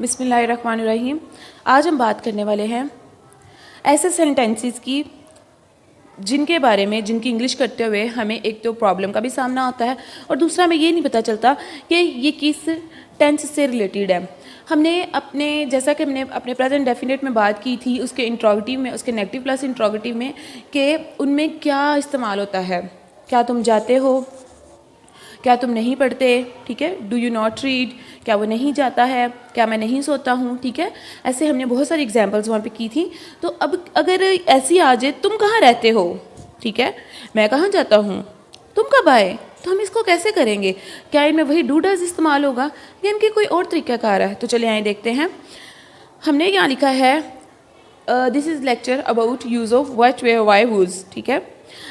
बिस्मिल्लाहिर्रहमानिर्रहीम। आज हम बात करने वाले हैं ऐसे सेंटेंसेस की जिनकी इंग्लिश करते हुए हमें एक तो प्रॉब्लम का भी सामना होता है और दूसरा हमें ये नहीं पता चलता कि ये किस टेंस से रिलेटेड है। जैसा कि हमने अपने प्रेजेंट डेफिनेट में बात की थी, उसके इंट्रोगेटिव में, उसके नेगेटिव प्लस इंट्रोगेटिव में, कि उनमें क्या इस्तेमाल होता है। क्या तुम जाते हो, क्या तुम नहीं पढ़ते, ठीक है, डू यू नॉट रीड, क्या वो नहीं जाता है, क्या मैं नहीं सोता हूँ, ठीक है। ऐसे हमने बहुत सारी एग्जांपल्स वहाँ पे की थी। तो अब अगर ऐसी आ जाए, तुम कहाँ रहते हो, ठीक है, मैं कहाँ जाता हूँ, तुम कब आए, तो हम इसको कैसे करेंगे। क्या इनमें वही डू डज इस्तेमाल होगा या इनकी कोई और तरीक़ाकार है। तो चले आए देखते हैं। हमने यहाँ लिखा है this is lecture about use of what, where, why, whose, ठीक है।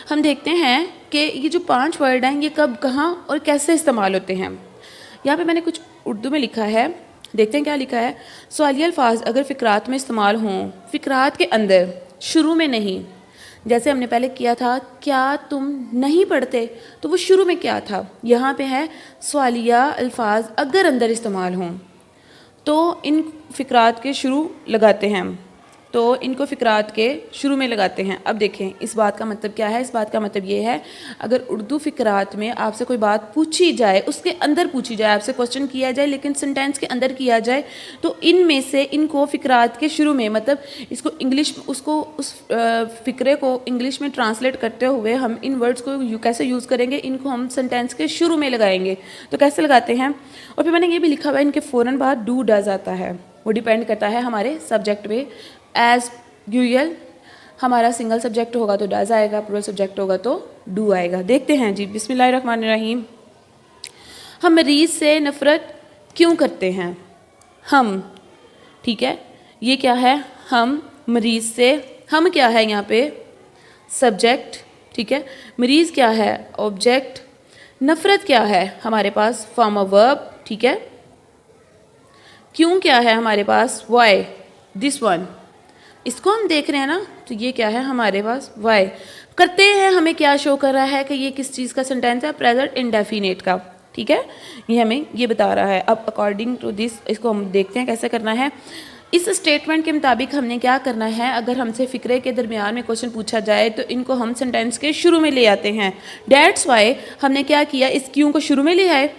हम देखते हैं कि ये जो 5 वर्ड हैं ये कब, कहाँ और कैसे इस्तेमाल होते हैं। यहाँ पे मैंने कुछ उर्दू में लिखा है, देखते हैं क्या लिखा है। सवालिया अल्फाज अगर फ़िक्रात में इस्तेमाल हों, फ़िक्रात के अंदर, शुरू में नहीं। जैसे हमने पहले किया था, क्या तुम नहीं पढ़ते, तो वो शुरू में क्या था। यहाँ पे है सवालिया अल्फाज अगर अंदर इस्तेमाल हों तो इन फ़िक्रात के शुरू लगाते हैं, तो इनको फ़िक्रात के शुरू में लगाते हैं। अब देखें इस बात का मतलब क्या है। इस बात का मतलब ये है, अगर उर्दू फ़िक्रात में आपसे कोई बात पूछी जाए, उसके अंदर पूछी जाए, आपसे क्वेश्चन किया जाए लेकिन सेंटेंस के अंदर किया जाए, तो इनमें से इनको फ़िक्रात के शुरू में, मतलब इसको इंग्लिश, उसको उस फ़िक्रे को इंग्लिश में ट्रांसलेट करते हुए हम इन वर्ड्स को कैसे यूज़ करेंगे, इनको हम सेंटेंस के शुरू में लगाएंगे। तो कैसे लगाते हैं। और फिर मैंने ये भी लिखा हुआ है, इनके फ़ौरन बाद डू डज आता है। वो डिपेंड करता है हमारे सब्जेक्ट पे। एज यूजुअल हमारा सिंगल सब्जेक्ट होगा तो डज आएगा, प्लूरल सब्जेक्ट होगा तो डू आएगा। देखते हैं जी। बिस्मिल्लाहिर्रहमानिर्रहीम। हम मरीज़ से नफ़रत क्यों करते हैं। हम, ठीक है, ये क्या है, हम मरीज़ से, हम क्या है यहाँ पे, सब्जेक्ट, ठीक है, मरीज़ क्या है, ऑब्जेक्ट, नफ़रत क्या है हमारे पास, फॉर्म ऑफ वर्ब, ठीक है, क्यों क्या है हमारे पास, वाई, दिस वन, इसको हम देख रहे हैं ना, तो ये क्या है हमारे पास, वाई। करते हैं हमें क्या शो कर रहा है कि ये किस चीज़ का सेंटेंस है, प्रेजेंट इंडेफिनिट का, ठीक है, ये हमें ये बता रहा है। अब अकॉर्डिंग टू दिस इसको हम देखते हैं कैसे करना है। इस स्टेटमेंट के मुताबिक हमने क्या करना है, अगर हमसे फ़िक्रे के दरमियान में क्वेश्चन पूछा जाए तो इनको हम सेंटेंस के शुरू में ले आते हैं। डेट्स वाई हमने क्या किया, इस क्यों को शुरू में ले आए,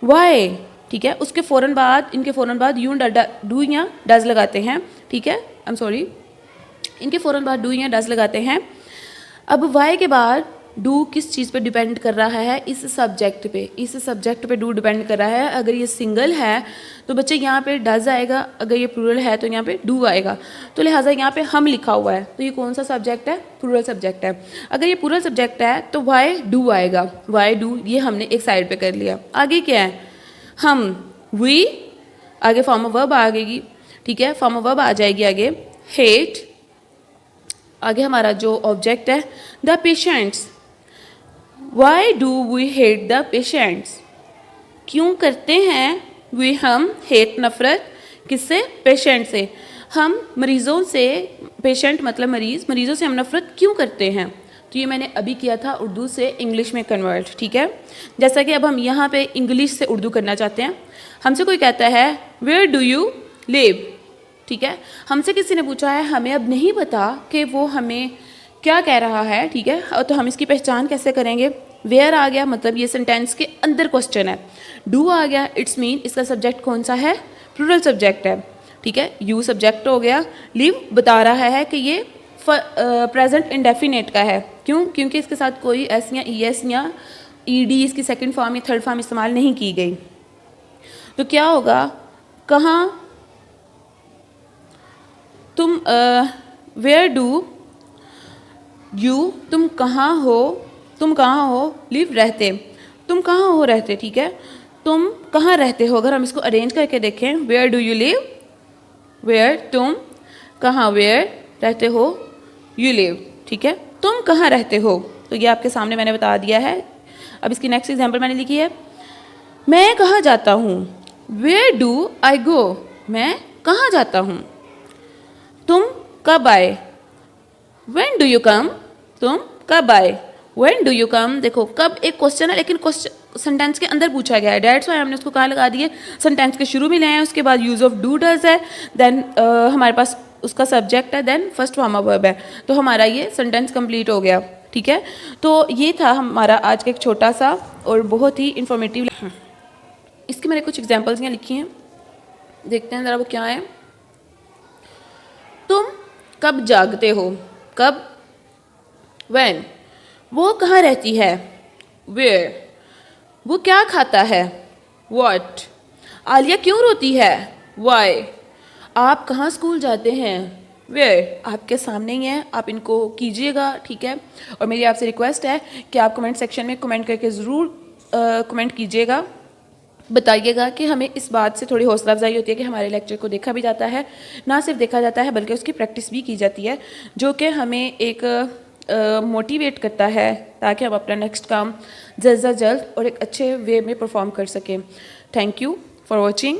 वाई, ठीक है, उसके फ़ौरन बाद, इनके फ़ौरन बाद यू डू या डज लगाते हैं, ठीक है, आई एम सॉरी, इनके फ़ौरन बाद डू या डज लगाते हैं। अब वाई के बाद डू किस चीज़ पे डिपेंड कर रहा है, इस सब्जेक्ट पे, इस सब्जेक्ट पे डू डिपेंड कर रहा है। अगर ये सिंगल है तो बच्चे यहाँ पे डज आएगा, अगर ये प्लूरल है तो यहाँ पे डू आएगा। तो लिहाजा यहाँ पे हम लिखा हुआ है, तो ये कौन सा सब्जेक्ट है, प्लूरल सब्जेक्ट है। अगर ये प्लूरल सब्जेक्ट है तो वाई डू आएगा, वाई डू, ये हमने एक साइड पे कर लिया। आगे क्या है, हम, वी, आगे फॉर्म ऑफ वर्ब आ गएगी, ठीक है, फॉर्म ऑफ वर्ब आ जाएगी आगे, हेट, आगे हमारा जो ऑब्जेक्ट है the patients, why do we hate the patients, क्यों करते हैं वी हम हेट, नफरत किससे, पेशेंट से, हम मरीज़ों से, पेशेंट मतलब मरीज़, मरीज़ों से हम नफरत क्यों करते हैं। तो ये मैंने अभी किया था उर्दू से इंग्लिश में कन्वर्ट, ठीक है। जैसा कि अब हम यहाँ पे इंग्लिश से उर्दू करना चाहते हैं। हमसे कोई कहता है वेयर डू यू लिव, ठीक है, हमसे किसी ने पूछा है, हमें अब नहीं पता कि वो हमें क्या कह रहा है, ठीक है, और तो हम इसकी पहचान कैसे करेंगे। वेयर आ गया, मतलब ये सेंटेंस के अंदर क्वेश्चन है। डू आ गया, इट्स मीन इसका सब्जेक्ट कौन सा है, प्लूरल सब्जेक्ट है, ठीक है। यू सब्जेक्ट हो गया, लिव बता रहा है कि ये प्रेजेंट इंडेफिनेट का है, क्यों, क्योंकि इसके साथ कोई एस या ई एस या ई डी इसकी सेकेंड फॉर्म या थर्ड फॉर्म इस्तेमाल नहीं की गई। तो क्या होगा, कहाँ तुम, वेयर डू यू, तुम कहाँ हो, तुम कहाँ हो, लिव रहते, तुम कहाँ हो रहते, ठीक है, तुम कहाँ रहते हो। अगर हम इसको अरेंज करके देखें, where do you live, where तुम, कहाँ वेयर रहते हो, यू लिव, ठीक है, तुम कहाँ रहते हो। तो ये आपके सामने मैंने बता दिया है। अब इसकी नेक्स्ट एग्जांपल मैंने लिखी है, मैं कहाँ जाता हूँ, वेयर डू आई गो, मैं कहाँ जाता हूँ। तुम कब आए, व्हेन डू यू कम, तुम कब आए। व्हेन डू यू कम, देखो कब एक क्वेश्चन है लेकिन क्वेश्चन सेंटेंस के अंदर पूछा गया है, डेट्स वाई हमने उसको कहाँ लगा दिए, सेंटेंस के शुरू में ले आए हैं, उसके बाद यूज़ ऑफ डू डज है, देन हमारे पास उसका सब्जेक्ट है, then first form of verb है, तो हमारा ये सेंटेंस कंप्लीट हो गया। ठीक है, तो ये था हमारा आज का एक छोटा सा और बहुत ही इंफॉर्मेटिव। इसके मैंने कुछ एग्जाम्पल्स यहाँ लिखी हैं, देखते हैं ज़रा वो क्या है। तुम कब जागते हो, कब, व्हेन, वो कहाँ रहती है, वेयर, वो क्या खाता है, व्हाट, आलिया क्यों रोती है, व्हाई, आप कहाँ स्कूल जाते हैं, वेयर, आपके सामने ही है, आप इनको कीजिएगा। ठीक है, और मेरी आपसे रिक्वेस्ट है कि आप कमेंट सेक्शन में कमेंट करके ज़रूर कमेंट कीजिएगा, बताइएगा कि हमें इस बात से थोड़ी हौसला अफजाई होती है कि हमारे लेक्चर को देखा भी जाता है, ना सिर्फ देखा जाता है बल्कि उसकी प्रैक्टिस भी की जाती है, जो कि हमें एक मोटिवेट करता है ताकि हम अपना नेक्स्ट काम जल्द से जल्द और एक अच्छे वे में परफॉर्म कर सकें। Thank you for watching.